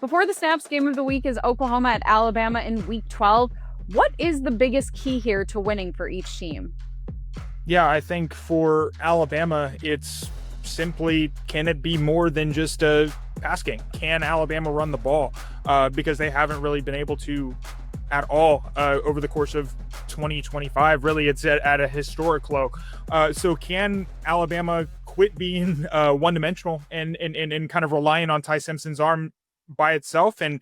Before the snaps, game of the week is Oklahoma at Alabama in week 12. What is the biggest key here to winning for each team? Yeah, I think for Alabama, it's simply, can it be more than just a pass game? Can Alabama run the ball? Because they haven't really been able to at all over the course of 2025. Really, it's at a historic low. So can Alabama quit being one-dimensional and kind of relying on Ty Simpson's arm by itself? And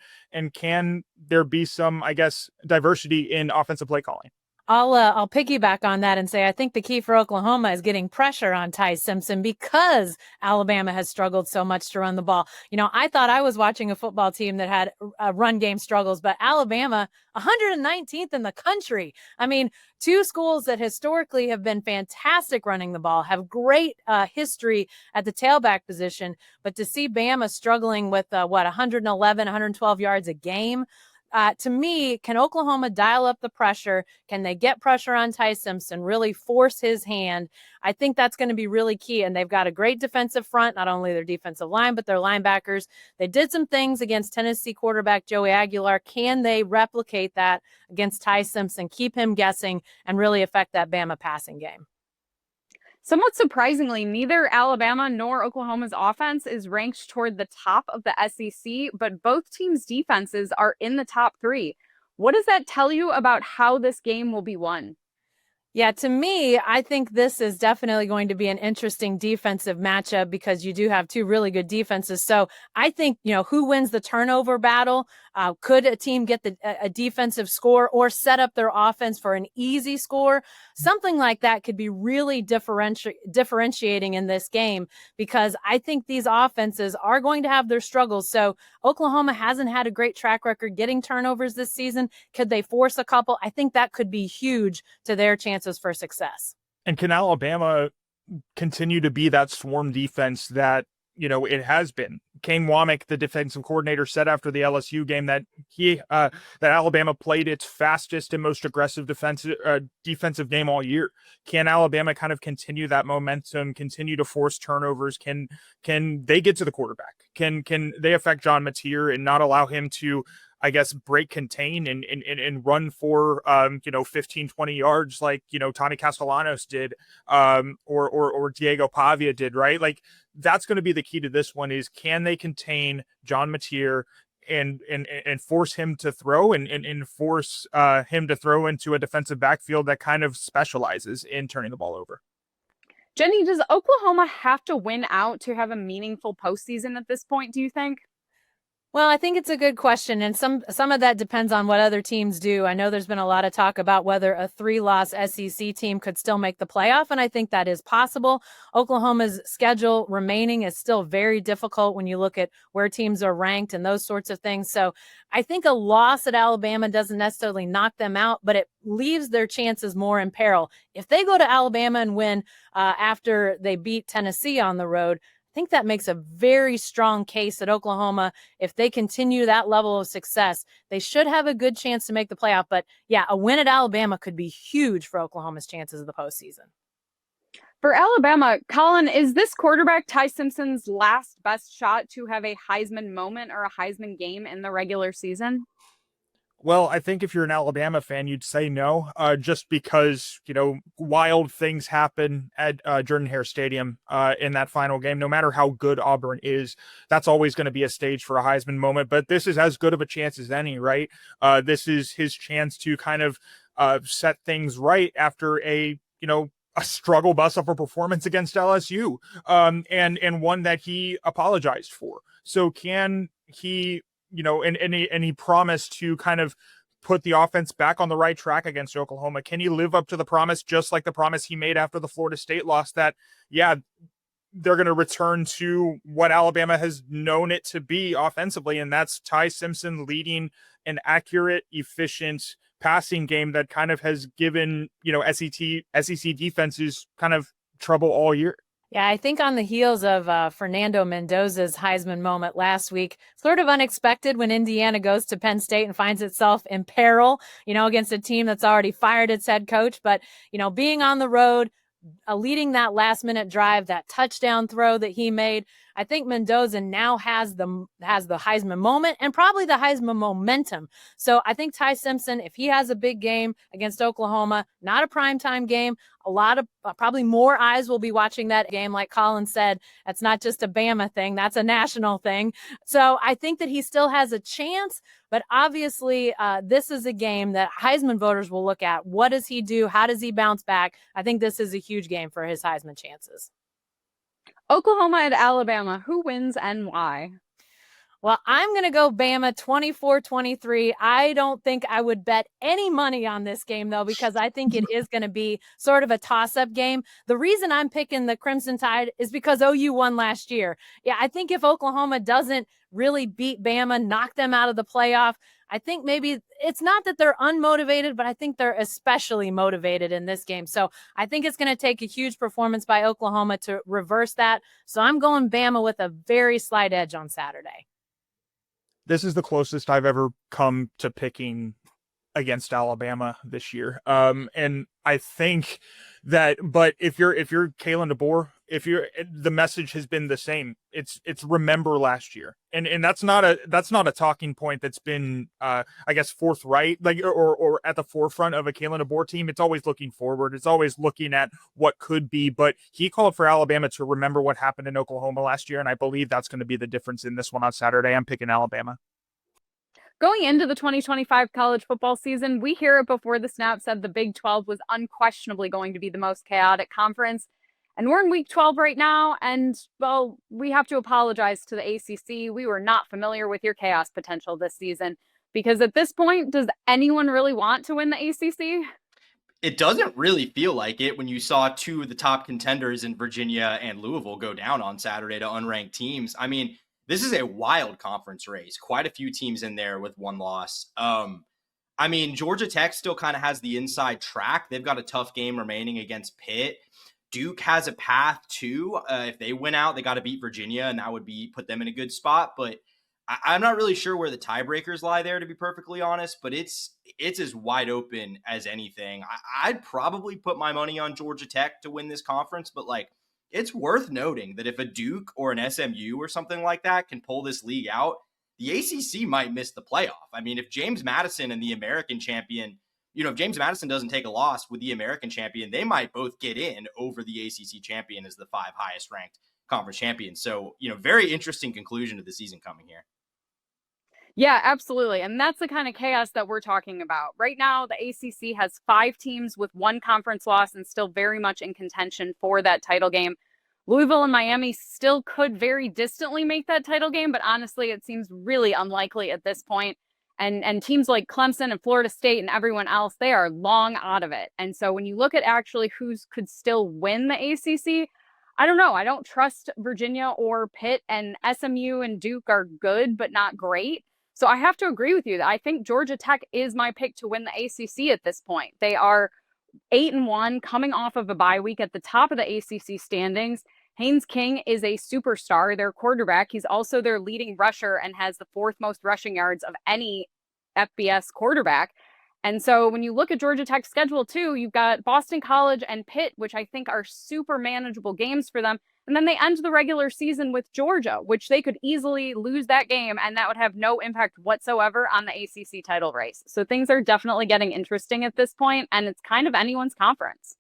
can there be some, I guess, diversity in offensive play calling? I'll piggyback on that and say I think the key for Oklahoma is getting pressure on Ty Simpson because Alabama has struggled so much to run the ball. I thought I was watching a football team that had run game struggles, but Alabama, 119th in the country. I mean, two schools that historically have been fantastic running the ball, have great history at the tailback position, but to see Bama struggling with 111, 112 yards a game. To me, can Oklahoma dial up the pressure? Can they get pressure on Ty Simpson, really force his hand? I think that's going to be really key. And they've got a great defensive front, not only their defensive line, but their linebackers. They did some things against Tennessee quarterback Joey Aguilar. Can they replicate that against Ty Simpson, keep him guessing, and really affect that Bama passing game? Somewhat surprisingly, neither Alabama nor Oklahoma's offense is ranked toward the top of the SEC, but both teams' defenses are in the top three. What does that tell you about how this game will be won? Yeah, to me, I think this is definitely going to be an interesting defensive matchup because you do have two really good defenses. So I think, who wins the turnover battle? Could a team get a defensive score or set up their offense for an easy score? Something like that could be really differentiating in this game because I think these offenses are going to have their struggles. So Oklahoma hasn't had a great track record getting turnovers this season. Could they force a couple? I think that could be huge to their chances for success. And can Alabama continue to be that swarm defense that, it has been? Kane Womack, the defensive coordinator, said after the LSU game that that Alabama played its fastest and most aggressive defensive game all year. Can Alabama kind of continue that momentum, continue to force turnovers? Can they get to the quarterback? Can they affect John Mateer and not allow him to, I guess, break contain and run for 15, 20 yards like, Tony Castellanos did, or Diego Pavia did, right? Like, that's going to be the key to this one is, can they contain John Mateer and force him to throw and force him to throw into a defensive backfield that kind of specializes in turning the ball over? Jenny, does Oklahoma have to win out to have a meaningful postseason at this point, do you think? Well, I think it's a good question, and some of that depends on what other teams do. I know there's been a lot of talk about whether a 3-loss SEC team could still make the playoff, and I think that is possible. Oklahoma's schedule remaining is still very difficult when you look at where teams are ranked and those sorts of things. So I think a loss at Alabama doesn't necessarily knock them out, but it leaves their chances more in peril. If they go to Alabama and win after they beat Tennessee on the road, I think that makes a very strong case that Oklahoma, if they continue that level of success, they should have a good chance to make the playoff. But yeah, a win at Alabama could be huge for Oklahoma's chances of the postseason. For Alabama, Colin, is this quarterback Ty Simpson's last best shot to have a Heisman moment or a Heisman game in the regular season? Well, I think if you're an Alabama fan, you'd say no, just because, wild things happen at Jordan-Hare Stadium in that final game. No matter how good Auburn is, that's always going to be a stage for a Heisman moment. But this is as good of a chance as any, right? This is his chance to kind of set things right after a struggle bus of a performance against LSU, and one that he apologized for. So can he... and he promised to kind of put the offense back on the right track against Oklahoma? Can he live up to the promise, just like the promise he made after the Florida State loss, that, yeah, they're going to return to what Alabama has known it to be offensively, and that's Ty Simpson leading an accurate, efficient passing game that kind of has given, SEC defenses kind of trouble all year. Yeah, I think on the heels of Fernando Mendoza's Heisman moment last week, sort of unexpected when Indiana goes to Penn State and finds itself in peril, against a team that's already fired its head coach. But, being on the road, leading that last minute drive, that touchdown throw that he made, I think Mendoza now has the Heisman moment and probably the Heisman momentum. So I think Ty Simpson, if he has a big game against Oklahoma, not a primetime game, a lot of probably more eyes will be watching that game. Like Colin said, that's not just a Bama thing, that's a national thing. So I think that he still has a chance, but obviously this is a game that Heisman voters will look at. What does he do? How does he bounce back? I think this is a huge game for his Heisman chances. Oklahoma at Alabama, who wins and why? Well, I'm going to go Bama 24-23. I don't think I would bet any money on this game, though, because I think it is going to be sort of a toss-up game. The reason I'm picking the Crimson Tide is because OU won last year. Yeah, I think if Oklahoma doesn't really beat Bama, knock them out of the playoff, I think maybe it's not that they're unmotivated, but I think they're especially motivated in this game. So I think it's going to take a huge performance by Oklahoma to reverse that. So I'm going Bama with a very slight edge on Saturday. This is the closest I've ever come to picking against Alabama this year. And I think that, but if you're Kalen DeBoer, the message has been the same. It's remember last year. And that's not a talking point that's been, I guess, forthright, like, or at the forefront of a Kalen DeBoer team. It's always looking forward. It's always looking at what could be, but he called for Alabama to remember what happened in Oklahoma last year. And I believe that's going to be the difference in this one on Saturday. I'm picking Alabama. Going into the 2025 college football season, we hear it before the snap said the Big 12 was unquestionably going to be the most chaotic conference. And we're in week 12 right now. And, well, we have to apologize to the ACC. We were not familiar with your chaos potential this season because at this point, does anyone really want to win the ACC? It doesn't really feel like it when you saw two of the top contenders in Virginia and Louisville go down on Saturday to unranked teams. I mean, this is a wild conference race. Quite a few teams in there with one loss. I mean, Georgia Tech still kind of has the inside track. They've got a tough game remaining against Pitt. Duke has a path too. If they win out, they got to beat Virginia, and that would put them in a good spot. But I'm not really sure where the tiebreakers lie there, to be perfectly honest. But it's as wide open as anything. I'd probably put my money on Georgia Tech to win this conference, but it's worth noting that if a Duke or an SMU or something like that can pull this league out, the ACC might miss the playoff. I mean, if James Madison and the American champion, if James Madison doesn't take a loss with the American champion, they might both get in over the ACC champion as the 5 highest ranked conference champions. So, very interesting conclusion to the season coming here. Yeah, absolutely. And that's the kind of chaos that we're talking about. Right now, the ACC has 5 teams with 1 conference loss and still very much in contention for that title game. Louisville and Miami still could very distantly make that title game, but honestly, it seems really unlikely at this point. And teams like Clemson and Florida State and everyone else, they are long out of it. And so when you look at actually who could still win the ACC, I don't know. I don't trust Virginia or Pitt, and SMU and Duke are good, but not great. So I have to agree with you. I think Georgia Tech is my pick to win the ACC at this point. They are 8-1 coming off of a bye week at the top of the ACC standings. Haynes King is a superstar, their quarterback. He's also their leading rusher and has the 4th most rushing yards of any FBS quarterback. And so when you look at Georgia Tech's schedule too, you've got Boston College and Pitt, which I think are super manageable games for them. And then they end the regular season with Georgia, which they could easily lose that game, and that would have no impact whatsoever on the ACC title race. So things are definitely getting interesting at this point, and it's kind of anyone's conference.